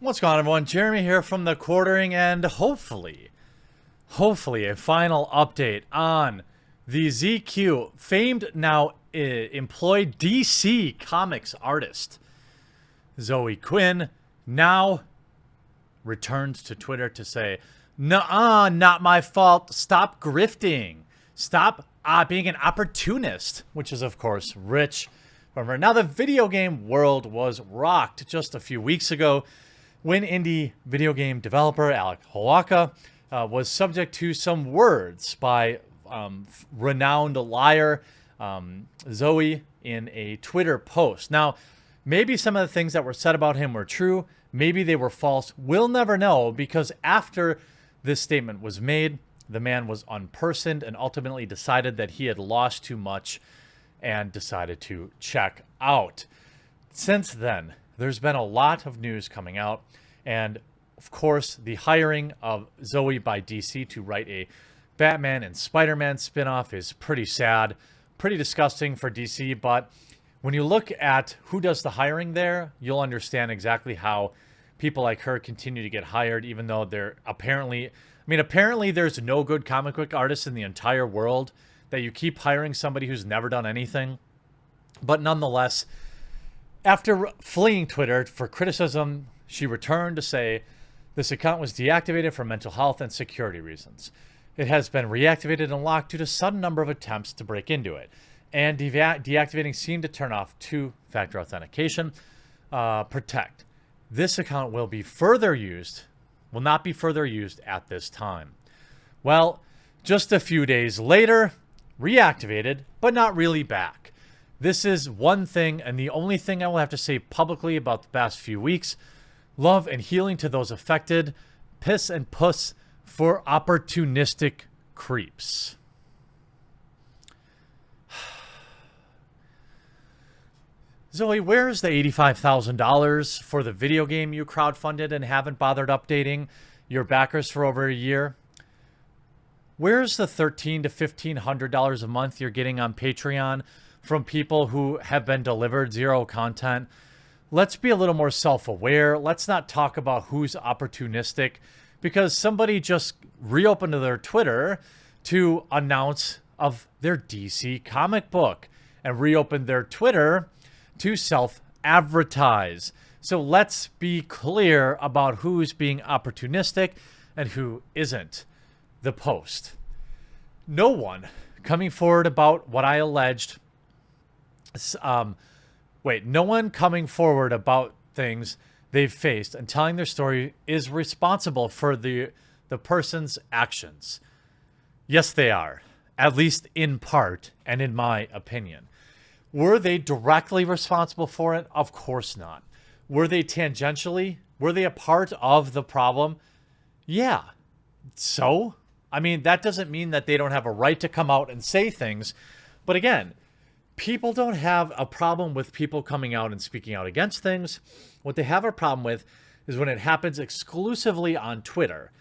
What's going on, everyone? Jeremy here from the Quartering, and hopefully a final update on the ZQ famed now employed DC Comics artist Zoe Quinn now returns to Twitter to say, "Nuh-uh, not my fault. Stop grifting. Stop being an opportunist," which is, of course, rich. Remember, now the video game world was rocked just a few weeks ago when indie video game developer Alec Holaka was subject to some words by renowned liar Zoe in a Twitter post. Now, maybe some of the things that were said about him were true. Maybe they were false. We'll never know, because after this statement was made, the man was unpersoned and ultimately decided that he had lost too much and decided to check out. Since then, there's been a lot of news coming out, and of course, the hiring of Zoe by DC to write a Batman and Spider-Man spinoff is pretty sad, pretty disgusting for DC, but when you look at who does the hiring there, you'll understand exactly how people like her continue to get hired, even though they're apparently there's no good comic book artist in the entire world, that you keep hiring somebody who's never done anything. But nonetheless, after fleeing Twitter for criticism, she returned to say this account was deactivated for mental health and security reasons. It has been reactivated and locked due to sudden number of attempts to break into it. And deactivating seemed to turn off two-factor authentication. Protect. This account will not be further used at this time. Well, just a few days later, reactivated, but not really back. This is one thing, and the only thing I will have to say publicly about the past few weeks. Love and healing to those affected. Piss and puss for opportunistic creeps. Zoe, where's the $85,000 for the video game you crowdfunded and haven't bothered updating your backers for over a year? Where's the $1,300 to $1,500 a month you're getting on Patreon from people who have been delivered zero content? Let's be a little more self-aware. Let's not talk about who's opportunistic, because somebody just reopened their Twitter to announce of their DC comic book and reopened their Twitter to self-advertise. So let's be clear about who's being opportunistic and who isn't. The post. No one coming forward about what I alleged. No one coming forward about things they've faced and telling their story is responsible for the person's actions. Yes, they are. At least in part, and in my opinion. Were they directly responsible for it? Of course not. Were they tangentially? Were they a part of the problem? Yeah. So? I mean, that doesn't mean that they don't have a right to come out and say things. But again, people don't have a problem with people coming out and speaking out against things. What they have a problem with is when it happens exclusively on Twitter,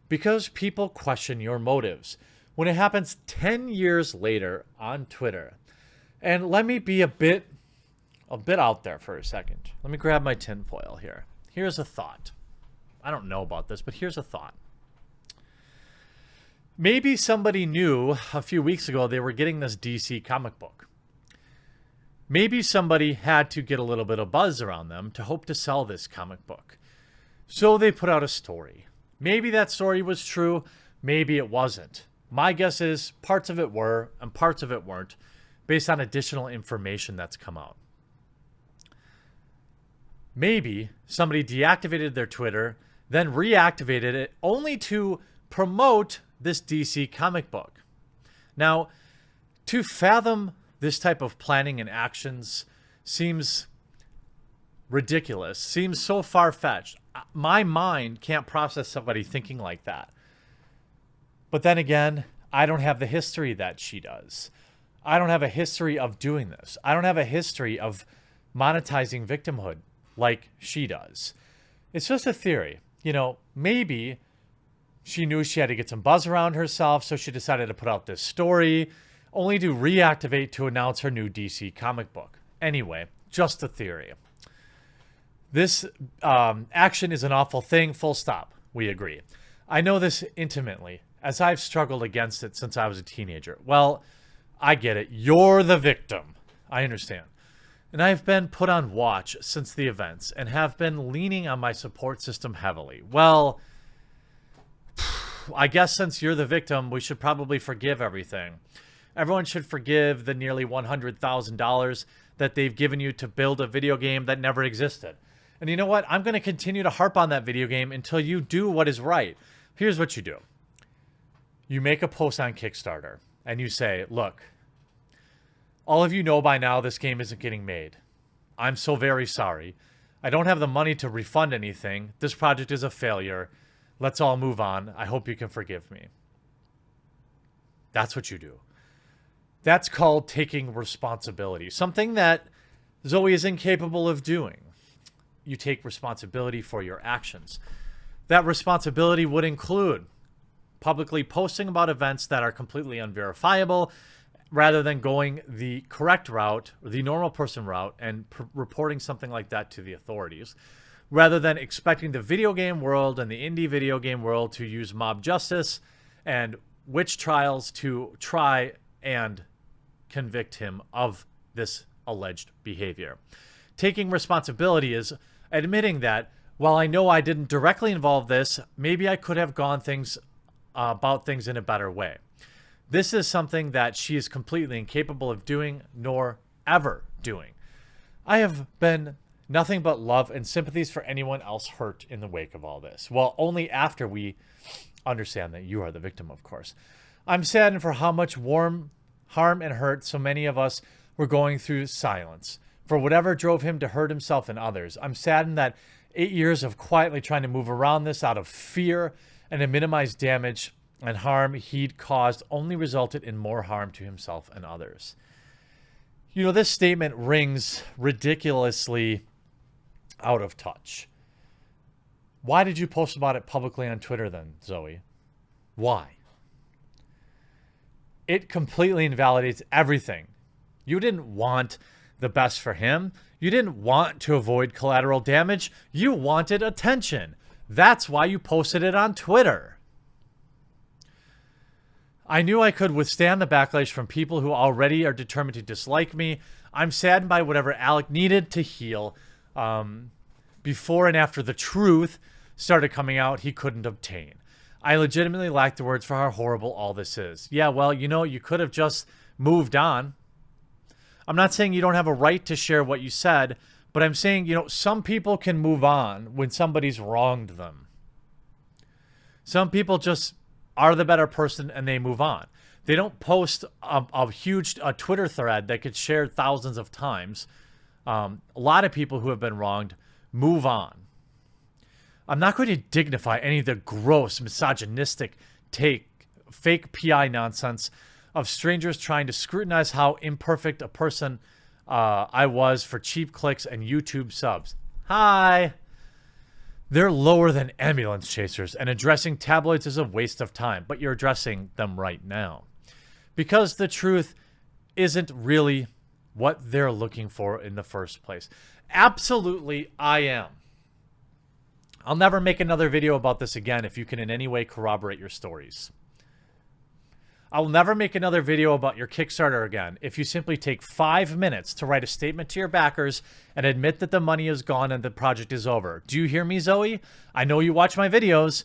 because people question your motives. When it happens 10 years later on Twitter. And let me be a bit out there for a second. Let me grab my tinfoil here. Here's a thought. I don't know about this, but here's a thought. Maybe somebody knew a few weeks ago they were getting this DC comic book. Maybe somebody had to get a little bit of buzz around them to hope to sell this comic book. So they put out a story. Maybe that story was true. Maybe it wasn't. My guess is parts of it were and parts of it weren't, based on additional information that's come out. Maybe somebody deactivated their Twitter, then reactivated it only to promote this DC comic book. Now, to fathom this type of planning and actions seems ridiculous, seems so far-fetched. My mind can't process somebody thinking like that. But then again, I don't have the history that she does. I don't have a history of doing this. I don't have a history of monetizing victimhood like she does. It's just a theory. You know, maybe she knew she had to get some buzz around herself, so she decided to put out this story, only to reactivate to announce her new DC comic book. Anyway, just a theory. This action is an awful thing, full stop. We agree. I know this intimately, as I've struggled against it since I was a teenager. Well, I get it. You're the victim. I understand. And I've been put on watch since the events and have been leaning on my support system heavily. Well, I guess since you're the victim, we should probably forgive everything. Everyone should forgive the nearly $100,000 that they've given you to build a video game that never existed. And you know what? I'm going to continue to harp on that video game until you do what is right. Here's what you do. You make a post on Kickstarter and you say, look, all of you know by now this game isn't getting made. I'm so very sorry. I don't have the money to refund anything. This project is a failure. Let's all move on. I hope you can forgive me. That's what you do. That's called taking responsibility. Something that Zoe is incapable of doing. You take responsibility for your actions. That responsibility would include publicly posting about events that are completely unverifiable rather than going the correct route, or the normal person route, and reporting something like that to the authorities, rather than expecting the video game world and the indie video game world to use mob justice and witch trials to try and convict him of this alleged behavior. Taking responsibility is admitting that while I know I didn't directly involve this, maybe I could have gone about things in a better way. This is something that she is completely incapable of doing, nor ever doing. I have been nothing but love and sympathies for anyone else hurt in the wake of all this. Well, only after we understand that you are the victim, of course. I'm saddened for how much harm and hurt so many of us were going through silence, for whatever drove him to hurt himself and others. I'm saddened that 8 years of quietly trying to move around this out of fear and to minimize damage and harm he'd caused only resulted in more harm to himself and others. You know, this statement rings ridiculously out of touch. Why did you post about it publicly on Twitter then, Zoe? Why? It completely invalidates everything. You didn't want the best for him. You didn't want to avoid collateral damage. You wanted attention. That's why you posted it on Twitter. I knew I could withstand the backlash from people who already are determined to dislike me. I'm saddened by whatever Alec needed to heal before and after the truth started coming out he couldn't obtain. I legitimately lack the words for how horrible all this is. Yeah, well, you know, you could have just moved on. I'm not saying you don't have a right to share what you said, but I'm saying, you know, some people can move on when somebody's wronged them. Some people just are the better person and they move on. They don't post a huge Twitter thread that gets shared thousands of times. A lot of people who have been wronged move on. I'm not going to dignify any of the gross, misogynistic, fake PI nonsense of strangers trying to scrutinize how imperfect a person I was for cheap clicks and YouTube subs. Hi. They're lower than ambulance chasers, and addressing tabloids is a waste of time, but you're addressing them right now. Because the truth isn't really what they're looking for in the first place. Absolutely, I am. I'll never make another video about this again if you can in any way corroborate your stories. I will never make another video about your Kickstarter again if you simply take 5 minutes to write a statement to your backers and admit that the money is gone and the project is over. Do you hear me, Zoe? I know you watch my videos.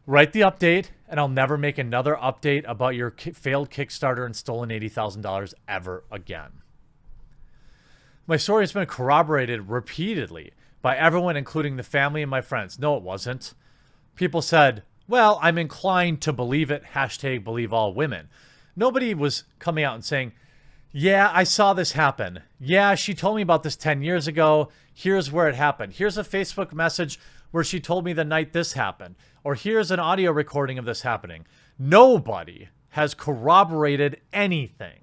Write the update, and I'll never make another update about your failed Kickstarter and stolen $80,000 ever again. My story has been corroborated repeatedly by everyone, including the family and my friends. No, it wasn't. People said, well, I'm inclined to believe it, hashtag believe all women. Nobody was coming out and saying, yeah, I saw this happen. Yeah, she told me about this 10 years ago. Here's where it happened. Here's a Facebook message where she told me the night this happened. Or here's an audio recording of this happening. Nobody has corroborated anything.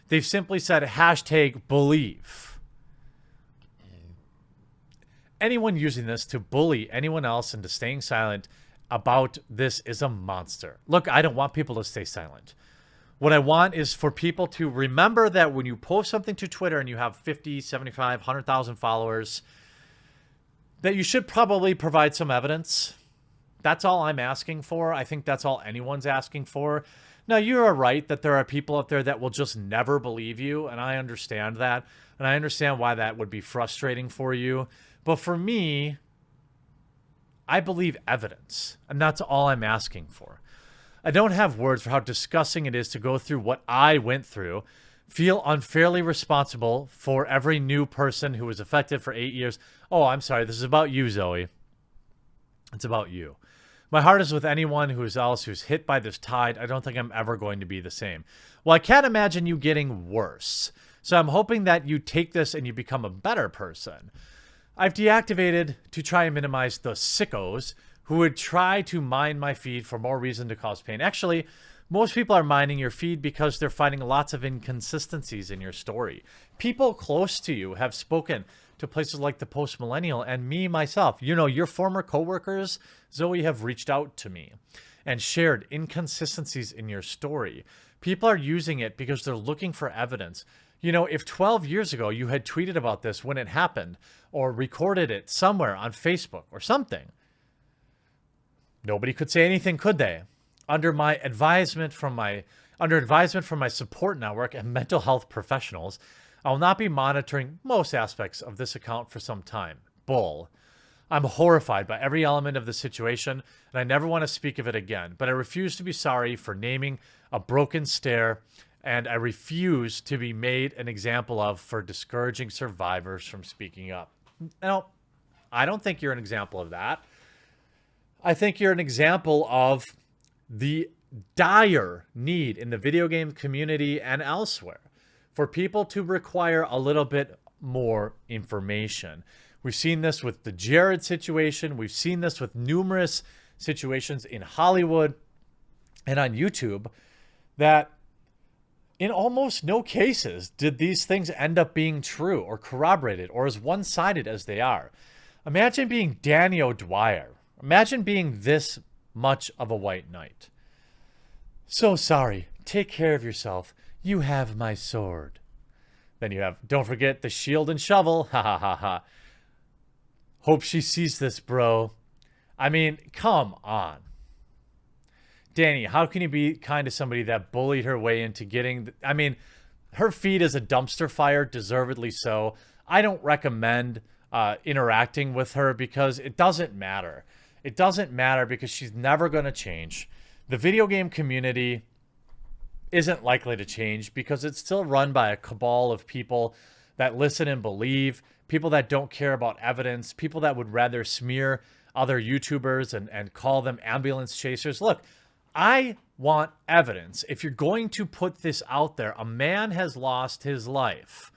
They've simply said hashtag believe. Anyone using this to bully anyone else into staying silent about this is a monster. Look, I don't want people to stay silent. What I want is for people to remember that when you post something to Twitter and you have 50, 75, 100,000 followers, that you should probably provide some evidence. That's all I'm asking for. I think that's all anyone's asking for. Now, you are right that there are people out there that will just never believe you, and I understand that. And I understand why that would be frustrating for you. But for me, I believe evidence, and that's all I'm asking for. I don't have words for how disgusting it is to go through what I went through, feel unfairly responsible for every new person who was affected for 8 years. Oh, I'm sorry. This is about you, Zoe. It's about you. My heart is with anyone who's hit by this tide. I don't think I'm ever going to be the same. Well, I can't imagine you getting worse. So I'm hoping that you take this and you become a better person. I've deactivated to try and minimize the sickos who would try to mine my feed for more reason to cause pain. Actually, most people are mining your feed because they're finding lots of inconsistencies in your story. People close to you have spoken to places like the Post-Millennial and me, myself. You know, your former coworkers, Zoe, have reached out to me and shared inconsistencies in your story. People are using it because they're looking for evidence. You know, if 12 years ago you had tweeted about this when it happened or recorded it somewhere on Facebook or something, nobody could say anything, could they? Under advisement from my support network and mental health professionals, I will not be monitoring most aspects of this account for some time. Bull. I'm horrified by every element of the situation, and I never want to speak of it again. But I refuse to be sorry for naming a broken stair, and I refuse to be made an example of for discouraging survivors from speaking up. Now, I don't think you're an example of that. I think you're an example of the dire need in the video game community and elsewhere for people to require a little bit more information. We've seen this with the Jared situation. We've seen this with numerous situations in Hollywood and on YouTube that in almost no cases did these things end up being true or corroborated or as one-sided as they are. Imagine being Danny O'Dwyer. Imagine being this much of a white knight. So sorry. Take care of yourself. You have my sword. Then you have, don't forget the shield and shovel. Ha ha ha ha. Hope she sees this, bro. I mean, come on. Danny, how can you be kind to somebody that bullied her way into getting... I mean, her feed is a dumpster fire, deservedly so. I don't recommend interacting with her because it doesn't matter. It doesn't matter because she's never going to change. The video game community isn't likely to change because it's still run by a cabal of people that listen and believe, people that don't care about evidence, people that would rather smear other YouTubers and call them ambulance chasers. Look, I want evidence. If you're going to put this out there, a man has lost his life.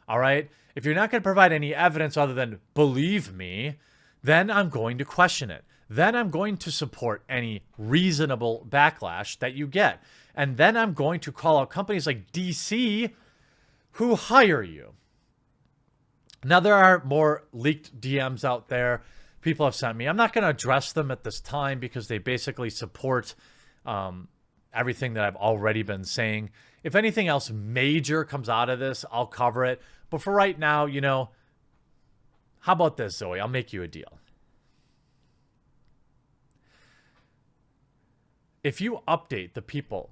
All right? If you're not going to provide any evidence other than believe me, then I'm going to question it. Then I'm going to support any reasonable backlash that you get. And then I'm going to call out companies like DC who hire you. Now, there are more leaked DMs out there people have sent me. I'm not going to address them at this time because they basically support everything that I've already been saying. If anything else major comes out of this, I'll cover it. But for right now, you know, how about this, Zoe? I'll make you a deal. If you update the people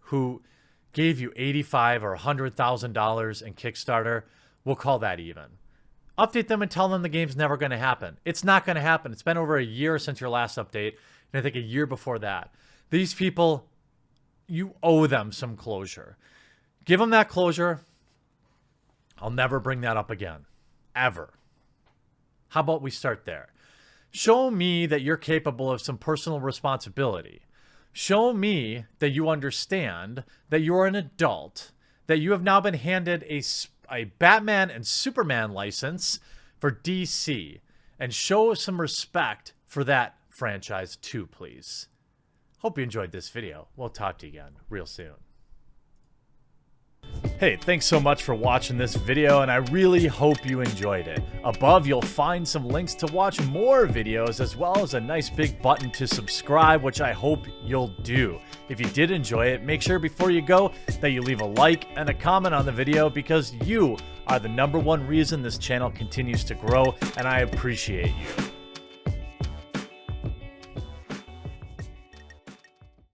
who gave you $85,000 or $100,000 in Kickstarter, we'll call that even. Update them and tell them the game's never going to happen. It's not going to happen. It's been over a year since your last update, and I think a year before that. These people, you owe them some closure. Give them that closure. I'll never bring that up again. Ever. How about we start there? Show me that you're capable of some personal responsibility. Show me that you understand that you're an adult, that you have now been handed a Batman and Superman license for DC, and show some respect for that franchise too, please. Hope you enjoyed this video. We'll talk to you again real soon. Hey, thanks so much for watching this video, and I really hope you enjoyed it. Above, you'll find some links to watch more videos, as well as a nice big button to subscribe, which I hope you'll do. If you did enjoy it, make sure before you go that you leave a like and a comment on the video, because you are the #1 reason this channel continues to grow, and I appreciate you.